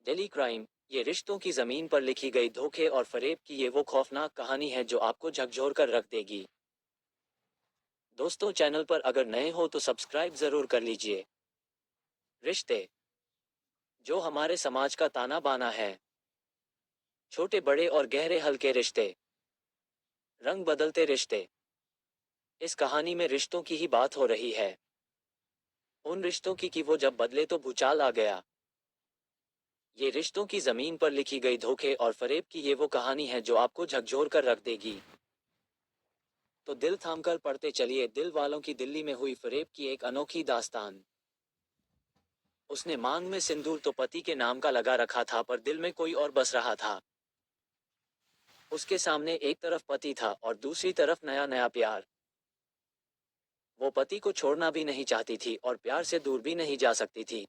Delhi crime, ये रिश्तों की जमीन पर लिखी गई धोखे और फरेब की ये वो खौफनाक कहानी है जो आपको झकझोर कर रख देगी। दोस्तों, चैनल पर अगर नए हो तो सब्सक्राइब जरूर कर लीजिए। रिश्ते, जो हमारे समाज का ताना बाना है। छोटे बड़े और गहरे हल्के रिश्ते, रंग बदलते रिश्ते। इस कहानी में रिश्तों की ही बात हो रही है। उन रिश्तों की कि वो जब बदले तो भूचाल आ गया। ये रिश्तों की जमीन पर लिखी गई धोखे और फरेब की ये वो कहानी है जो आपको झकझोर कर रख देगी। तो दिल थामकर पढ़ते चलिए दिल वालों की दिल्ली में हुई फरेब की एक अनोखी दास्तान। उसने मांग में सिंदूर तो पति के नाम का लगा रखा था, पर दिल में कोई और बस रहा था। उसके सामने एक तरफ पति था और दूसरी तरफ नया नया प्यार। वो पति को छोड़ना भी नहीं चाहती थी और प्यार से दूर भी नहीं जा सकती थी।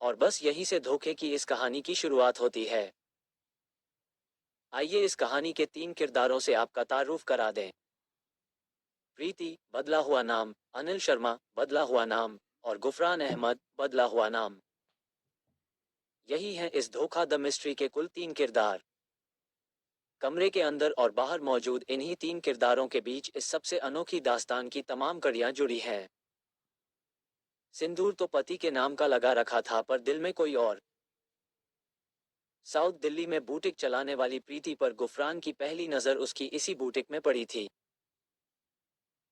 और बस यहीं से धोखे की इस कहानी की शुरुआत होती है। आइए इस कहानी के 3 किरदारों से आपका तारुफ करा दें। प्रीति, बदला हुआ नाम, अनिल शर्मा, बदला हुआ नाम, और गुफरान अहमद, बदला हुआ नाम। यही है इस धोखा द मिस्ट्री के कुल 3 किरदार। कमरे के अंदर और बाहर मौजूद इन्हीं 3 किरदारों के बीच इस सबसे अनोखी दास्तान की तमाम कड़ियां जुड़ी हैं। सिंदूर तो पति के नाम का लगा रखा था, पर दिल में कोई और। साउथ दिल्ली में बूटिक चलाने वाली प्रीति पर गुफरान की पहली नजर उसकी इसी बूटिक में पड़ी थी।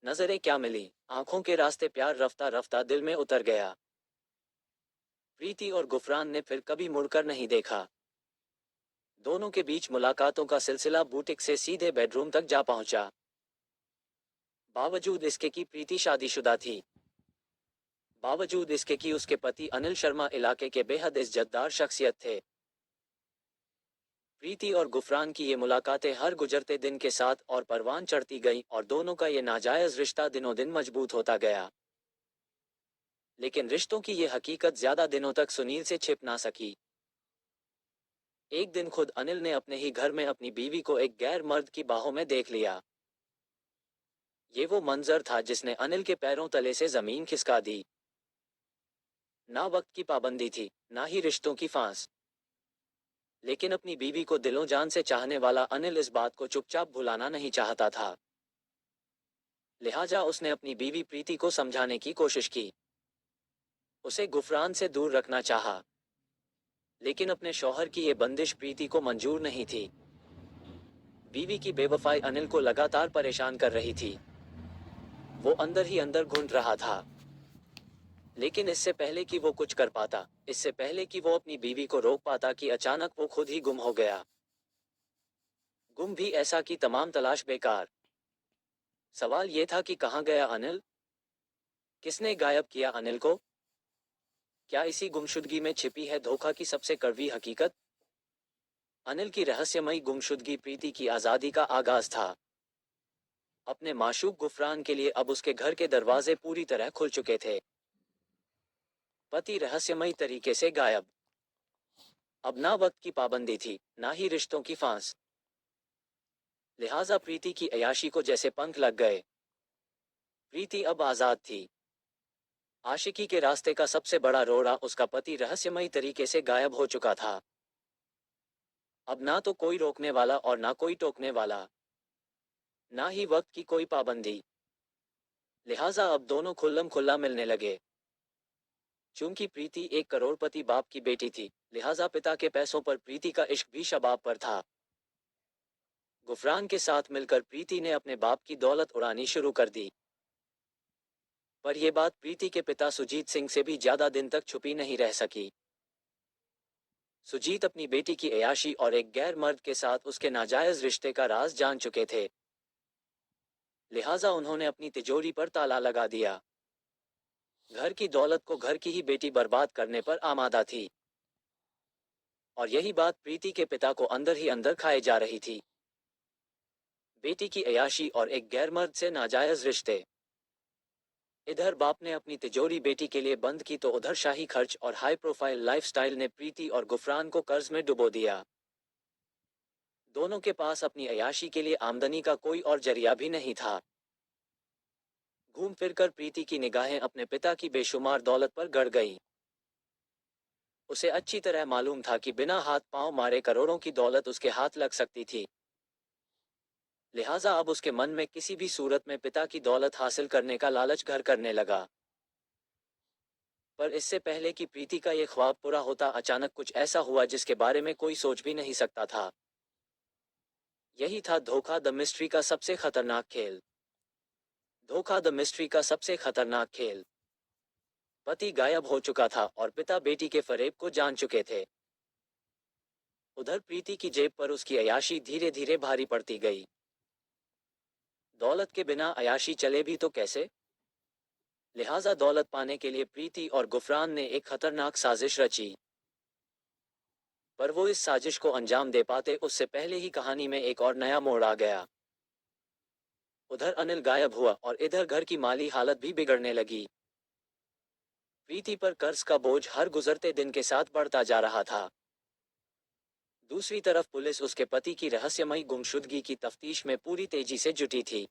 नजरें क्या मिली, आंखों के रास्ते प्यार रफ्ता रफ्ता दिल में उतर गया। प्रीति और गुफरान ने फिर कभी मुड़कर नहीं देखा। दोनों के बीच मुलाकातों का सिलसिला बूटिक से सीधे बेडरूम तक जा पहुंचा। बावजूद इसके कि प्रीति शादीशुदा थी, बावजूद इसके कि उसके पति अनिल शर्मा इलाके के बेहद इज्जतदार शख्सियत थे। प्रीति और गुफरान की ये मुलाकातें हर गुजरते दिन के साथ और परवान चढ़ती गईं और दोनों का ये नाजायज रिश्ता दिनों दिन मजबूत होता गया। लेकिन रिश्तों की ये हकीकत ज्यादा दिनों तक सुनील से छिप ना सकी। एक दिन खुद अनिल ने अपने ही घर में अपनी बीवी को एक गैर मर्द की बाहों में देख लिया। ये वो मंजर था जिसने अनिल के पैरों तले से जमीन खिसका दी। ना वक्त की पाबंदी थी, ना ही रिश्तों की फांस। लेकिन अपनी बीवी को दिलों जान से चाहने वाला अनिल इस बात को चुपचाप भुलाना नहीं चाहता था। लिहाजा उसने अपनी बीवी प्रीति को समझाने की कोशिश की। उसे गुफरान से दूर रखना चाहा। लेकिन अपने शौहर की ये बंदिश प्रीति को मंजूर नहीं थी। बीवी की बेवफाई अनिल को लगातार परेशान कर रही थी। वो अंदर ही अंदर घुट रहा था। लेकिन इससे पहले कि वो कुछ कर पाता, इससे पहले कि वो अपनी बीवी को रोक पाता, कि अचानक वो खुद ही गुम हो गया। गुम भी ऐसा कि तमाम तलाश बेकार। सवाल ये था कि कहाँ गया अनिल? किसने गायब किया अनिल को? क्या इसी गुमशुदगी में छिपी है धोखा की सबसे कड़वी हकीकत? अनिल की रहस्यमयी गुमशुदगी प्रीति की आजादी का आगाज था। अपने माशूक गुफरान के लिए अब उसके घर के दरवाजे पूरी तरह खुल चुके थे। पति रहस्यमयी तरीके से गायब। अब ना वक्त की पाबंदी थी, ना ही रिश्तों की फांस। लिहाजा प्रीति की अयाशी को जैसे पंख लग गए। प्रीति अब आजाद थी। आशिकी के रास्ते का सबसे बड़ा रोड़ा उसका पति रहस्यमयी तरीके से गायब हो चुका था। अब ना तो कोई रोकने वाला और ना कोई टोकने वाला। ना ही वक्त की कोई पाबंदी। लिहाजा अब दोनों खुल्लम खुल्ला मिलने लगे। चूंकि प्रीति एक करोड़पति बाप की बेटी थी, लिहाजा पिता के पैसों पर प्रीति का इश्क भी शबाब पर था। गुफरान के साथ मिलकर प्रीति ने अपने बाप की दौलत उड़ानी शुरू कर दी। पर यह बात प्रीति के पिता सुजीत सिंह से भी ज्यादा दिन तक छुपी नहीं रह सकी। सुजीत अपनी बेटी की अयाशी और एक गैर मर्द के साथ उसके नाजायज रिश्ते का राज जान चुके थे। लिहाजा उन्होंने अपनी तिजोरी पर ताला लगा दिया। घर की दौलत को घर की ही बेटी बर्बाद करने पर आमादा थी। और यही बात प्रीति के पिता को अंदर ही अंदर खाए जा रही थी। बेटी की अयाशी और एक गैर मर्द से नाजायज रिश्ते। इधर बाप ने अपनी तिजोरी बेटी के लिए बंद की तो उधर शाही खर्च और हाई प्रोफाइल लाइफस्टाइल ने प्रीति और गुफरान को कर्ज में डुबो दिया। दोनों के पास अपनी अयाशी के लिए आमदनी का कोई और जरिया भी नहीं था। घूम फिरकर प्रीति की निगाहें अपने पिता की बेशुमार दौलत पर गड़ गईं। उसे अच्छी तरह मालूम था कि बिना हाथ पांव मारे करोड़ों की दौलत उसके हाथ लग सकती थी। लिहाजा अब उसके मन में किसी भी सूरत में पिता की दौलत हासिल करने का लालच घर करने लगा। पर इससे पहले कि प्रीति का ये ख्वाब पूरा होता, अचानक कुछ ऐसा हुआ जिसके बारे में कोई सोच भी नहीं सकता था। यही था धोखा, द मिस्ट्री का सबसे खतरनाक खेल। धोखा, द मिस्ट्री का सबसे खतरनाक खेल। पति गायब हो चुका था और पिता बेटी के फरेब को जान चुके थे। उधर प्रीति की जेब पर उसकी अय्याशी धीरे धीरे भारी पड़ती गई। दौलत के बिना अय्याशी चले भी तो कैसे? लिहाजा दौलत पाने के लिए प्रीति और गुफरान ने एक खतरनाक साजिश रची। पर वो इस साजिश को अंजाम दे पाते उससे पहले ही कहानी में एक और नया मोड़ आ गया। उधर अनिल गायब हुआ और इधर घर की माली हालत भी बिगड़ने लगी। प्रीति पर कर्ज का बोझ हर गुजरते दिन के साथ बढ़ता जा रहा था। दूसरी तरफ पुलिस उसके पति की रहस्यमयी गुमशुदगी की तफ्तीश में पूरी तेजी से जुटी थी।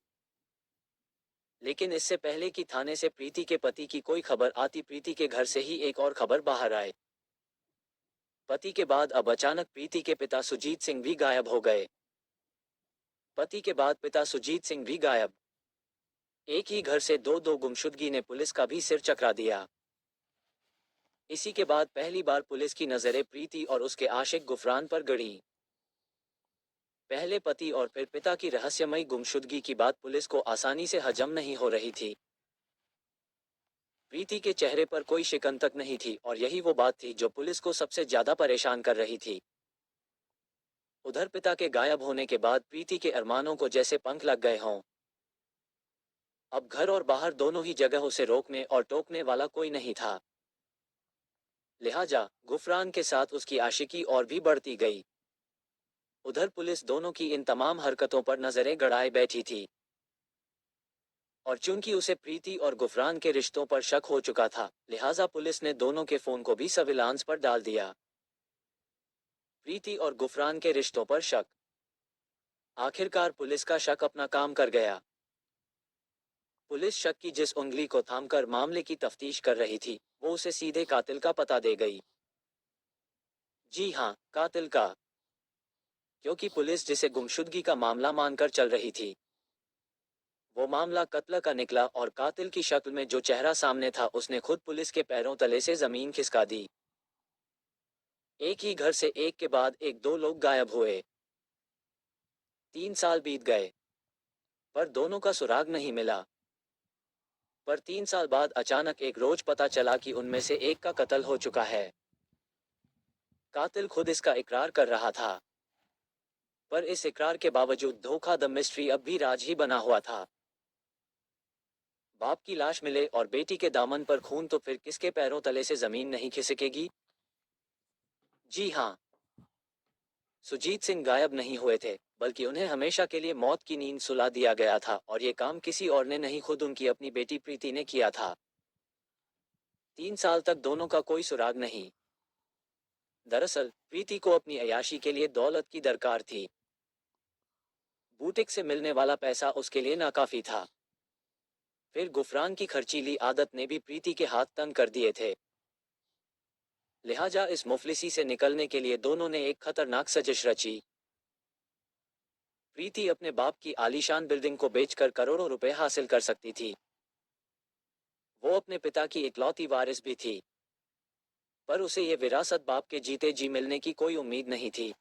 लेकिन इससे पहले कि थाने से प्रीति के पति की कोई खबर आती, प्रीति के घर से ही एक और खबर बाहर आए। पति के बाद अब अचानक प्रीति के पिता सुजीत सिंह भी गायब हो गए। पति के बाद पिता सुजीत सिंह भी गायब। एक ही घर से दो दो गुमशुदगी ने पुलिस का भी सिर चकरा दिया। इसी के बाद पहली बार पुलिस की नजरें प्रीति और उसके आशिक गुफरान पर गड़ी। पहले पति और फिर पिता की रहस्यमयी गुमशुदगी की बात पुलिस को आसानी से हजम नहीं हो रही थी। प्रीति के चेहरे पर कोई शिकन तक नहीं थी और यही वो बात थी जो पुलिस को सबसे ज्यादा परेशान कर रही थी। उधर पिता के गायब होने के बाद प्रीति के अरमानों को जैसे पंख लग गए हों। अब घर और बाहर दोनों ही जगह उसे रोकने और टोकने वाला कोई नहीं था। लिहाजा गुफरान के साथ उसकी आशिकी और भी बढ़ती गई। उधर पुलिस दोनों की इन तमाम हरकतों पर नजरें गड़ाए बैठी थी। और चूंकि उसे प्रीति और गुफरान के रिश्तों पर शक हो चुका था, लिहाजा पुलिस ने दोनों के फोन को भी सर्विलांस पर डाल दिया। प्रीति और गुफरान के रिश्तों पर शक। आखिरकार पुलिस का शक अपना काम कर गया। पुलिस शक की जिस उंगली को थामकर मामले की तफ्तीश कर रही थी, वो उसे सीधे कातिल का पता दे गई। जी हाँ, कातिल का। क्योंकि पुलिस जिसे गुमशुदगी का मामला मानकर चल रही थी, वो मामला कत्ल का निकला और कातिल की शक्ल में जो चेहरा सामने था उसने खुद पुलिस के पैरों तले से जमीन खिसका दी। एक ही घर से एक के बाद एक दो लोग गायब हुए। 3 साल बीत गए, पर दोनों का सुराग नहीं मिला। पर 3 साल बाद अचानक एक रोज पता चला कि उनमें से एक का कत्ल हो चुका है। कातिल खुद इसका इकरार कर रहा था। पर इस इकरार के बावजूद धोखा, द मिस्ट्री अब भी राज ही बना हुआ था। बाप की लाश मिले और बेटी के दामन पर खून, तो फिर किसके पैरों तले से जमीन नहीं खिसकेगी? जी हाँ, सुजीत सिंह गायब नहीं हुए थे, बल्कि उन्हें हमेशा के लिए मौत की नींद सुला दिया गया था और ये काम किसी और ने नहीं, खुद उनकी अपनी बेटी प्रीति ने किया था। 3 साल तक दोनों का कोई सुराग नहीं। दरअसल प्रीति को अपनी अय्याशी के लिए दौलत की दरकार थी। बूटिक से मिलने वाला पैसा उसके लिए नाकाफी था। फिर गुफरान की खर्चीली आदत ने भी प्रीति के हाथ तंग कर दिए थे। लिहाजा इस मुफलिसी से निकलने के लिए दोनों ने एक खतरनाक साजिश रची। प्रीति अपने बाप की आलीशान बिल्डिंग को बेचकर करोड़ों रुपए हासिल कर सकती थी। वो अपने पिता की इकलौती वारिस भी थी। पर उसे ये विरासत बाप के जीते जी मिलने की कोई उम्मीद नहीं थी।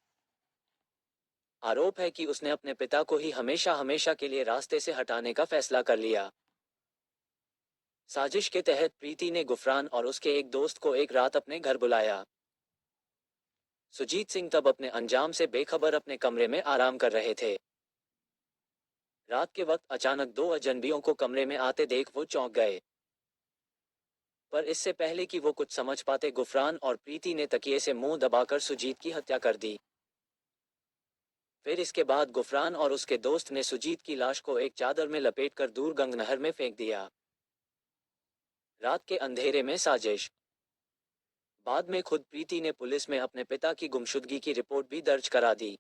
आरोप है कि उसने अपने पिता को ही हमेशा हमेशा के लिए रास्ते से हटाने का फैसला कर लिया। साजिश के तहत प्रीति ने गुफरान और उसके एक दोस्त को एक रात अपने घर बुलाया। सुजीत सिंह तब अपने अंजाम से बेखबर अपने कमरे में आराम कर रहे थे। रात के वक्त अचानक दो अजनबियों को कमरे में आते देख वो चौंक गए। पर इससे पहले कि वो कुछ समझ पाते, गुफरान और प्रीति ने तकिए से मुंह दबाकर सुजीत की हत्या कर दी। फिर इसके बाद गुफरान और उसके दोस्त ने सुजीत की लाश को एक चादर में लपेटकर दूर गंग नहर में फेंक दिया। रात के अंधेरे में साजिश। बाद में खुद प्रीति ने पुलिस में अपने पिता की गुमशुदगी की रिपोर्ट भी दर्ज करा दी,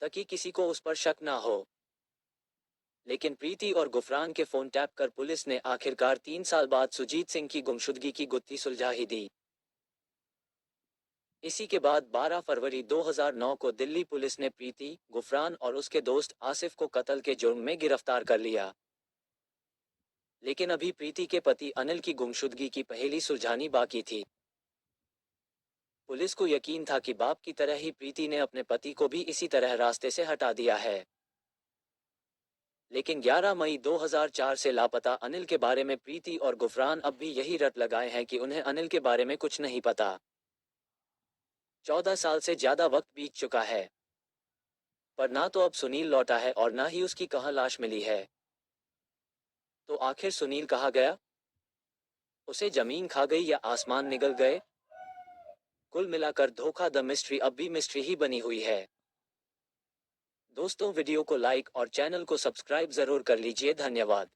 ताकि किसी को उस पर शक ना हो। लेकिन प्रीति और गुफरान के फोन टैप कर पुलिस ने आखिरकार 3 साल बाद सुजीत सिंह की गुमशुदगी की गुत्थी सुलझा ही दी। इसी के बाद 12 फरवरी 2009 को दिल्ली पुलिस ने प्रीति, गुफरान और उसके दोस्त आसिफ को कत्ल के जुर्म में गिरफ्तार कर लिया। लेकिन अभी प्रीति के पति अनिल की गुमशुदगी की पहेली सुलझानी बाकी थी। पुलिस को यकीन था कि बाप की तरह ही प्रीति ने अपने पति को भी इसी तरह रास्ते से हटा दिया है। लेकिन 11 मई 2004 से लापता अनिल के बारे में प्रीति और गुफरान अब भी यही रट लगाए हैं कि उन्हें अनिल के बारे में कुछ नहीं पता। 14 साल से ज्यादा वक्त बीत चुका है, पर ना तो अब सुनील लौटा है और ना ही उसकी कहाँ लाश मिली है। तो आखिर सुनील कहाँ गया? उसे जमीन खा गई या आसमान निगल गए? कुल मिलाकर धोखा द मिस्ट्री अब भी मिस्ट्री ही बनी हुई है। दोस्तों, वीडियो को लाइक और चैनल को सब्सक्राइब जरूर कर लीजिए। धन्यवाद।